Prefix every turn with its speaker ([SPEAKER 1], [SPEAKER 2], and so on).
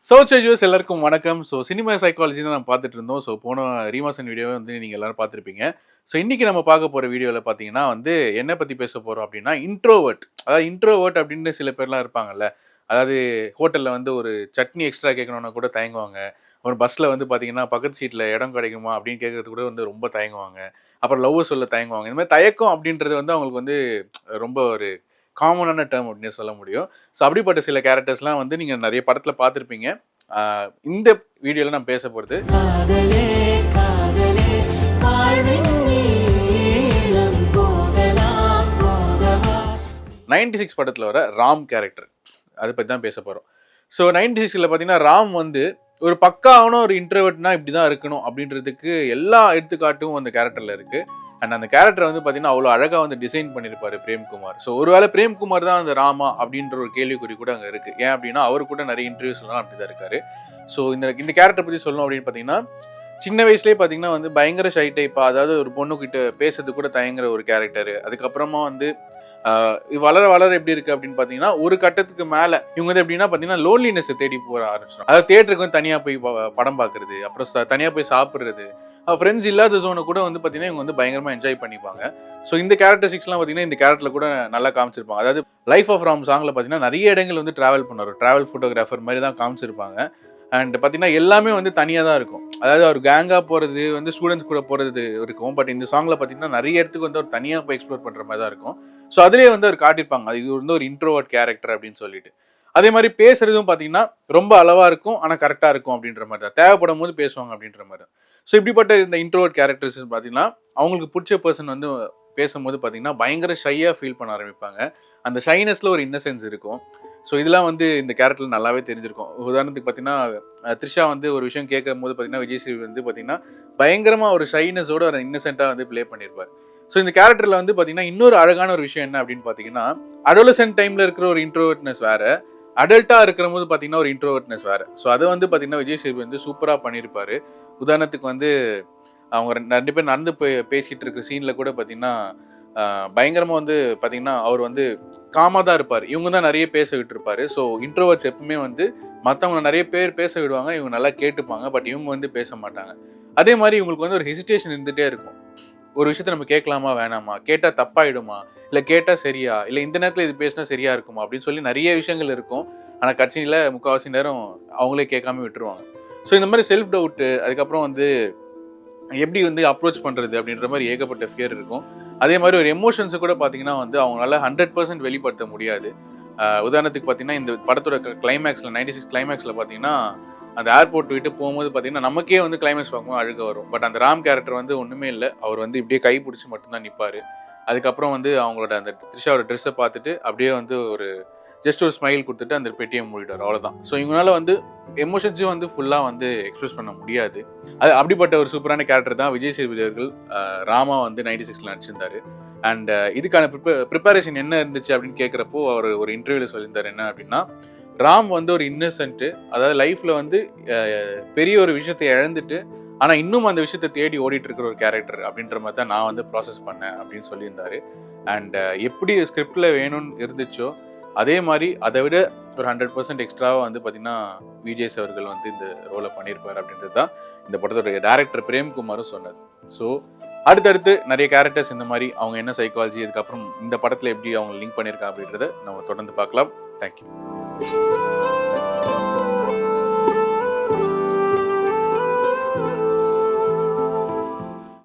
[SPEAKER 1] சோச்சேஜஸ் எல்லாருக்கும் வணக்கம். So cinema psychology தான் நம்ம பார்த்துட்டு இருந்தோம். ஸோ போன ரீமாசன் வீடியோவை வந்து நீங்கள் எல்லாரும் பார்த்துருப்பீங்க. ஸோ இன்னைக்கு நம்ம பார்க்க போகிற வீடியோவில் பார்த்தீங்கன்னா வந்து என்ன பற்றி பேச போகிறோம் அப்படின்னா இன்ட்ரோவர்ட். அதாவது இன்ட்ரோவர்ட் அப்படின்னு சில பேர்லாம் இருப்பாங்கல்ல. அதாவது ஹோட்டலில் வந்து ஒரு சட்னி எக்ஸ்ட்ரா கேட்கணுன்னா கூட தயங்குவாங்க. அப்புறம் பஸ்ஸில் வந்து பார்த்தீங்கன்னா பக்கத்து சீட்டில் இடம் கிடைக்குமா அப்படின்னு கேட்கறது கூட வந்து ரொம்ப தயங்குவாங்க. அப்புறம் லவ் சொல்ல தயங்குவாங்க. இந்த மாதிரி தயக்கம் அப்படின்றது வந்து அவங்களுக்கு வந்து ரொம்ப ஒரு காமனான டேர்ம் அப்படின்னு சொல்ல முடியும். ஸோ அப்படிப்பட்ட சில கேரக்டர்ஸ்லாம் வந்து நீங்கள் நிறைய படத்தில் பார்த்துருப்பீங்க. இந்த வீடியோவில் நான் பேச போகிறது 96 படத்தில் வர ராம் கேரக்டர் அதை பற்றி தான் பேச போகிறோம். ஸோ 96ல் பார்த்தீங்கன்னா ராம் வந்து ஒரு பக்காவான ஒரு இன்ட்ரோவர்ட்னா இப்படி தான் இருக்கணும் அப்படின்றதுக்கு எல்லா எடுத்துக்காட்டும் அந்த கேரக்டரில் இருக்குது. அண்ட் அந்த கேரக்டரை வந்து பார்த்தீங்கன்னா அவ்வளோ அழகாக வந்து டிசைன் பண்ணியிருப்பாரு பிரேம்குமார். ஸோ ஒருவேளை பிரேம்குமார் தான் அந்த ராமா அப்படின்ற ஒரு கேள்விக்குறி கூட அங்கே இருக்குது. ஏன் அப்படின்னா அவர் கூட நிறைய இன்டர்வியூஸ்லாம் அப்படி தான் இருக்காரு. ஸோ இந்த கேரக்டர் பற்றி சொல்லணும் அப்படின்னு பார்த்தீங்கன்னா சின்ன வயசுலேயே பார்த்தீங்கன்னா வந்து பயங்கர ஷை டைப்பாக, அதாவது ஒரு பொண்ணுக்கிட்ட பேசுறது கூட தயங்குற ஒரு கேரக்டரு. அதுக்கப்புறமா வந்து வளர வளர எப்படி இருக்கு அப்படின்னு பார்த்தீங்கன்னா ஒரு கட்டத்துக்கு மேலே இவங்க வந்து எப்படின்னா பார்த்தீங்கன்னா லோன்லினஸை தேடி போக ஆரம்பிச்சிடும். அதாவது தேட்டருக்கு வந்து தனியாக போய் படம் பார்க்கறது, அப்புறம் தனியாக போய் சாப்பிட்றது, ஃப்ரெண்ட்ஸ் இல்லாத ஜோனை கூட வந்து பார்த்தீங்கன்னா இவங்க வந்து பயங்கரமாக என்ஜாய் பண்ணிப்பாங்க. ஸோ இந்த கேரக்டரிஸ்டிக்ஸ்லாம் பார்த்தீங்கன்னா இந்த கேரக்டரில் கூட நல்லா காமிச்சிருப்பாங்க. அதாவது லைஃப் ஆஃப் ராம் சாங்கில் பார்த்தீங்கன்னா நிறைய இடங்கள் வந்து ட்ராவல் பண்ணுவார், ட்ராவல் ஃபோட்டோகிராஃபர் மாதிரி தான் காமிச்சிருப்பாங்க. அண்ட் பார்த்தீங்கன்னா எல்லாமே வந்து தனியாக தான் இருக்கும். அதாவது அவர் கேங்காக போகிறது வந்து ஸ்டூடெண்ட்ஸ் கூட போகிறது இருக்கும். பட் இந்த சாங்கில் பார்த்தீங்கன்னா நிறைய இடத்துக்கு வந்து அவர் தனியாக போய் எக்ஸ்ப்ளோர் பண்ணுற மாதிரி தான் இருக்கும். ஸோ அதிலே வந்து அவர் காட்டியிருப்பாங்க அது வந்து ஒரு இன்ட்ரோவர்ட் கேரக்டர் அப்படின்னு சொல்லிட்டு. அதே மாதிரி பேசுறதும் பார்த்தீங்கன்னா ரொம்ப அளவாக இருக்கும், ஆனால் கரெக்டாக இருக்கும் அப்படின்ற மாதிரி தான், தேவைப்படும் போது பேசுவாங்க அப்படின்ற மாதிரி. ஸோ இப்படிப்பட்ட இந்த இன்ட்ரோவர்ட் கேரக்டர்ஸ் பார்த்தீங்கன்னா அவங்களுக்கு பிடிச்ச பர்சன் வந்து பேசும்போது பார்த்தீங்கன்னா பயங்கர ஷையாக ஃபீல் பண்ண ஆரம்பிப்பாங்க. அந்த ஷைனஸில் ஒரு இன்னசென்ஸ் இருக்கும். ஸோ இதெல்லாம் வந்து இந்த கேரக்டர் நல்லாவே தெரிஞ்சிருக்கும். உதாரணத்துக்கு பார்த்தீங்கன்னா த்ரிஷா வந்து ஒரு விஷயம் கேட்கும் போது பார்த்தீங்கன்னா விஜய் சேதுபதி வந்து பார்த்தீங்கன்னா பயங்கரமாக ஒரு ஷைனஸோட ஒரு இன்னசென்ட்டாக வந்து ப்ளே பண்ணியிருப்பார். ஸோ இந்த கேரக்டரில் வந்து பார்த்தீங்கன்னா இன்னொரு அழகான ஒரு விஷயம் என்ன அப்படின்னு பார்த்தீங்கன்னா அடோலசன்ட் டைமில் இருக்கிற ஒரு இன்ட்ரோவர்ட்னஸ் வேறு, அடல்ட்டாக இருக்கிற போது பார்த்தீங்கன்னா ஒரு இன்ட்ரோவர்ட்னஸ் வேறு. ஸோ அதை வந்து பார்த்தீங்கன்னா விஜய் சேதுபதி வந்து சூப்பராக பண்ணியிருப்பார். உதாரணத்துக்கு வந்து அவங்க ரெண்டு பேர் நடந்து பேசிகிட்டு இருக்கிற சீனில் கூட பார்த்தீங்கன்னா பயங்கரமாக வந்து பார்த்தீங்கன்னா அவர் வந்து காமாக தான் இருப்பார், இவங்க தான் நிறைய பேச விட்டுருப்பாரு. ஸோ இன்ட்ரோவர்ட்ஸ் எப்பவுமே வந்து மற்றவங்க நிறைய பேர் பேச விடுவாங்க, இவங்க நல்லா கேட்டுப்பாங்க, பட் இவங்க வந்து பேச மாட்டாங்க. அதே மாதிரி இவங்களுக்கு வந்து ஒரு ஹெசிடேஷன் இருந்துகிட்டே இருக்கும். ஒரு விஷயத்த நம்ம கேட்கலாமா வேணாமா, கேட்டால் தப்பாயிடுமா, இல்லை கேட்டால் சரியா, இல்லை இந்த நேரத்தில் இது பேசினா சரியா இருக்குமா அப்படின்னு சொல்லி நிறைய விஷயங்கள் இருக்கும். ஆனால் கட்சியில் முக்கால்வாசி நேரம் அவங்களே கேட்காம விட்டுருவாங்க. ஸோ இந்த மாதிரி செல்ஃப் டவுட்டு, அதுக்கப்புறம் வந்து எப்படி வந்து அப்ரோச் பண்ணுறது அப்படின்ற மாதிரி ஏகப்பட்ட ஃபியர் இருக்கும். அதே மாதிரி ஒரு எமோஷன்ஸை கூட பார்த்தீங்கன்னா வந்து அவங்களால 100% வெளிப்படுத்த முடியாது. உதாரணத்துக்கு பார்த்தீங்கன்னா இந்த படத்தோட கிளைமேக்ஸில் 96 கிளைமேக்ஸில் பார்த்தீங்கன்னா அந்த ஏர்போர்ட் விட்டு போகும்போது பார்த்தீங்கன்னா நமக்கே வந்து கிளைமேக்ஸ் பார்க்கும்போது அழுக வரும். பட் அந்த ராம் கேரக்டர் வந்து ஒன்றுமே இல்லை, அவர் வந்து இப்படியே கை பிடிச்சி மட்டும்தான் நிற்பார். அதுக்கப்புறம் வந்து அவங்களோட அந்த த்ரிஷாவோட ட்ரெஸ்ஸை பார்த்துட்டு அப்படியே வந்து ஒரு ஜஸ்ட் ஒரு ஸ்மைல் கொடுத்துட்டு அந்த பெட்டியை மூடிடுவார், அவ்வளோதான். ஸோ இவங்களால வந்து எமோஷன்ஸையும் வந்து ஃபுல்லாக வந்து எக்ஸ்பிரஸ் பண்ண முடியாது. அது அப்படிப்பட்ட ஒரு சூப்பரான கேரக்டர் தான் விஜய் சேதுபதி அவர்கள் ராமா வந்து 96ல் நடிச்சிருந்தாரு. அண்ட் இதுக்கான ப்ரிப்பரேஷன் என்ன இருந்துச்சு அப்படின்னு கேட்குறப்போ அவர் ஒரு இன்டர்வியூவில் சொல்லியிருந்தார் என்ன அப்படின்னா, ராம் வந்து ஒரு இன்னசென்ட்டு, அதாவது லைஃப்பில் வந்து பெரிய ஒரு விஷயத்தை இழந்துட்டு ஆனால் இன்னும் அந்த விஷயத்தை தேடி ஓடிட்டு இருக்கிற ஒரு கேரக்டர் அப்படின்ற மாதிரி தான் நான் வந்து ப்ராசஸ் பண்ணேன் அப்படின்னு சொல்லியிருந்தாரு. அண்ட் எப்படி ஸ்கிரிப்டில் வேணும்னு இருந்துச்சோ அதே மாதிரி அதை விட ஒரு 100% எக்ஸ்ட்ராவாக வந்து பார்த்தீங்கன்னா விஜய் அவர்கள் வந்து இந்த ரோலை பண்ணியிருப்பார் அப்படின்றது தான் இந்த படத்தோட டைரக்டர் பிரேம்குமாரும் சொன்னது. ஸோ அடுத்தடுத்து நிறைய கேரக்டர்ஸ் இந்த மாதிரி அவங்க என்ன சைக்காலஜி, அதுக்கப்புறம் இந்த படத்தில் எப்படி அவங்க லிங்க் பண்ணியிருக்காங்க அப்படின்றத நம்ம தொடர்ந்து பார்க்கலாம். தேங்க்யூ.